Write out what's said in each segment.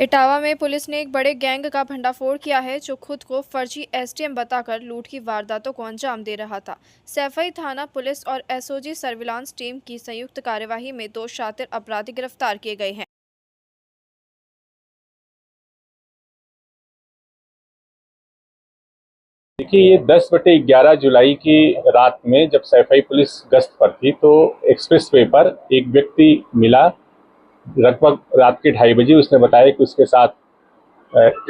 इटावा में पुलिस ने एक बड़े गैंग का भंडाफोड़ किया है जो खुद को फर्जी एसडीएम बताकर लूट की वारदातों को अंजाम दे रहा था। सैफई थाना पुलिस और एसओजी सर्विलांस टीम की संयुक्त कार्यवाही में 2 शातिर अपराधी गिरफ्तार किए गए हैं। देखिए, ये 10/11 जुलाई की रात में जब सैफई पुलिस गश्त पर थी तो एक्सप्रेस वे पर एक व्यक्ति मिला। लगभग रात के 2:30 बजे उसने बताया कि उसके साथ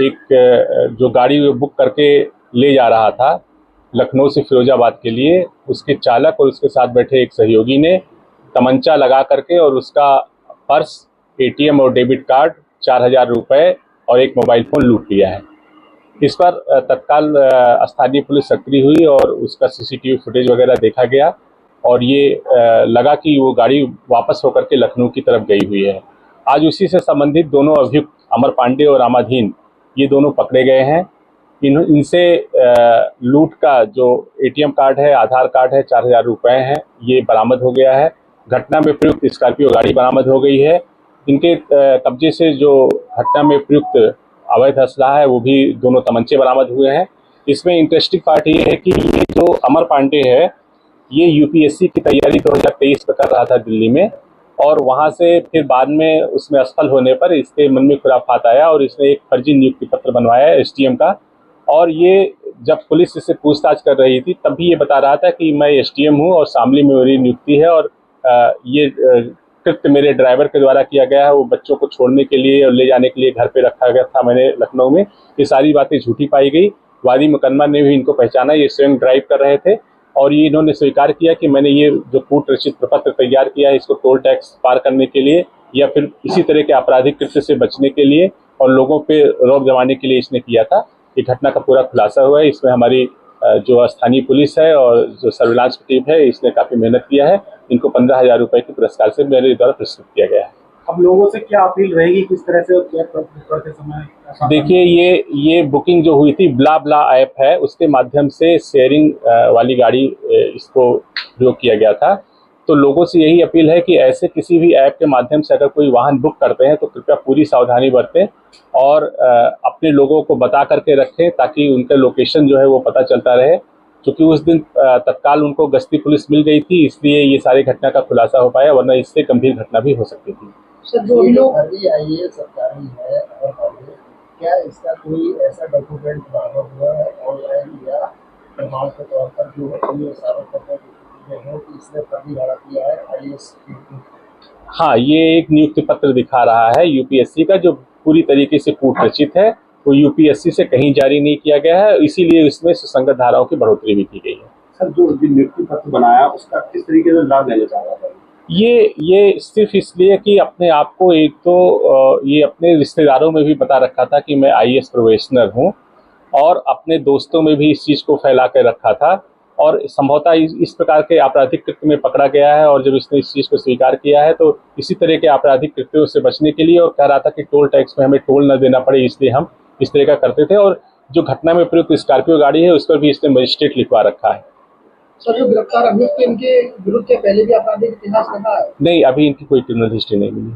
एक जो गाड़ी वो बुक करके ले जा रहा था लखनऊ से फिरोजाबाद के लिए, उसके चालक और उसके साथ बैठे एक सहयोगी ने तमंचा लगा करके और उसका पर्स, एटीएम और डेबिट कार्ड, 4,000 रुपये और एक मोबाइल फ़ोन लूट लिया है। इस पर तत्काल स्थानीय पुलिस सक्रिय हुई और उसका सीसीटीवी फुटेज वगैरह देखा गया और ये लगा कि वो गाड़ी वापस होकर के लखनऊ की तरफ गई हुई है। आज उसी से संबंधित दोनों अभियुक्त अमर पांडे और रामाधीन, ये दोनों पकड़े गए हैं। इनसे लूट का जो एटीएम कार्ड है, आधार कार्ड है, 4,000 रुपये हैं, ये बरामद हो गया है। घटना में प्रयुक्त स्कॉर्पियो गाड़ी बरामद हो गई है। इनके कब्जे से जो घटना में प्रयुक्त अवैध असलाह है वो भी दोनों तमंचे बरामद हुए हैं। इसमें इंटरेस्टिंग पार्ट ये है कि ये जो अमर पांडे है, ये यूपीएससी की तैयारी 2023 में कर रहा था दिल्ली में, और वहाँ से फिर बाद में उसमें असफल होने पर इसके मन में खुराफात आया और इसने एक फर्जी नियुक्ति पत्र बनवाया एसडीएम का। और ये जब पुलिस इससे पूछताछ कर रही थी तब भी ये बता रहा था कि मैं एसडीएम हूँ और शामली में मेरी नियुक्ति है और ये कृत्य मेरे ड्राइवर के द्वारा किया गया है। वो बच्चों को छोड़ने के लिए और ले जाने के लिए घर पे रखा गया था मैंने लखनऊ में। ये सारी बातें झूठी पाई गई। वादी मुकदमा ने भी इनको पहचाना, ये स्वयं ड्राइव कर रहे थे और ये इन्होंने स्वीकार किया कि मैंने ये जो कूट रचित प्रपत्र तैयार किया है इसको टोल टैक्स पार करने के लिए या फिर इसी तरह के आपराधिक कृत्य से बचने के लिए और लोगों पे रौब जमाने के लिए इसने किया था। ये घटना का पूरा खुलासा हुआ है। इसमें हमारी जो स्थानीय पुलिस है और जो सर्विलांस की टीम है, इसने काफ़ी मेहनत किया है। इनको 15,000 रुपये के पुरस्कार से मेरे द्वारा पुरस्कृत किया गया है। अब लोगों से क्या अपील रहेगी, किस तरह से करते समय? देखिए, ये बुकिंग जो हुई थी ब्ला ब्ला ऐप है, उसके माध्यम से शेयरिंग वाली गाड़ी इसको प्रयोग किया गया था। तो लोगों से यही अपील है कि ऐसे किसी भी ऐप के माध्यम से अगर कोई वाहन बुक करते हैं तो कृपया पूरी सावधानी बरतें और अपने लोगों को बता करके रखें ताकि उनका लोकेशन जो है वो पता चलता रहे। क्योंकि उस दिन तत्काल उनको गश्ती पुलिस मिल गई थी, इसलिए ये सारी घटना का खुलासा हो पाया, वरना इससे गंभीर घटना भी हो सकती थी। सर, जो लोग आईएएस सरकारी है और क्या इसका कोई ऐसा डॉक्यूमेंट बरामद हुआ है ऑनलाइन या प्रमाण के तौर पर जो ये साबित करने है कि इसने फर्जी वाला किया है आईएएस? हाँ, ये एक नियुक्ति पत्र दिखा रहा है यूपीएससी का जो पूरी तरीके से कूट रचित है। वो यूपीएससी से कहीं जारी नहीं किया गया है, इसीलिए इसमें सुसंगत धाराओं की बढ़ोतरी भी की गई है। सर, जो नियुक्ति पत्र बनाया उसका किस तरीके से लाभ लेना चाह रहा था? ये सिर्फ इसलिए कि अपने आप को एक तो ये अपने रिश्तेदारों में भी बता रखा था कि मैं आईएएस प्रोबेशनर हूँ और अपने दोस्तों में भी इस चीज़ को फैला के रखा था और संभवतः इस प्रकार के आपराधिक कृत्य में पकड़ा गया है। और जब इसने इस चीज़ को स्वीकार किया है तो इसी तरह के आपराधिक कृत्यों से बचने के लिए और कह रहा था कि टोल टैक्स में हमें टोल न देना पड़े, इसलिए हम इस तरह का करते थे। और जो घटना में प्रयुक्त स्कॉर्पियो गाड़ी है उस पर भी इसने मजिस्ट्रेट लिखवा रखा है। सर, जो गिरफ्तार अभियुक्त इनके विरुद्ध पहले भी आपराधिक इतिहास रहा है? नहीं, अभी इनकी कोई क्रिमिनल हिस्ट्री नहीं मिली।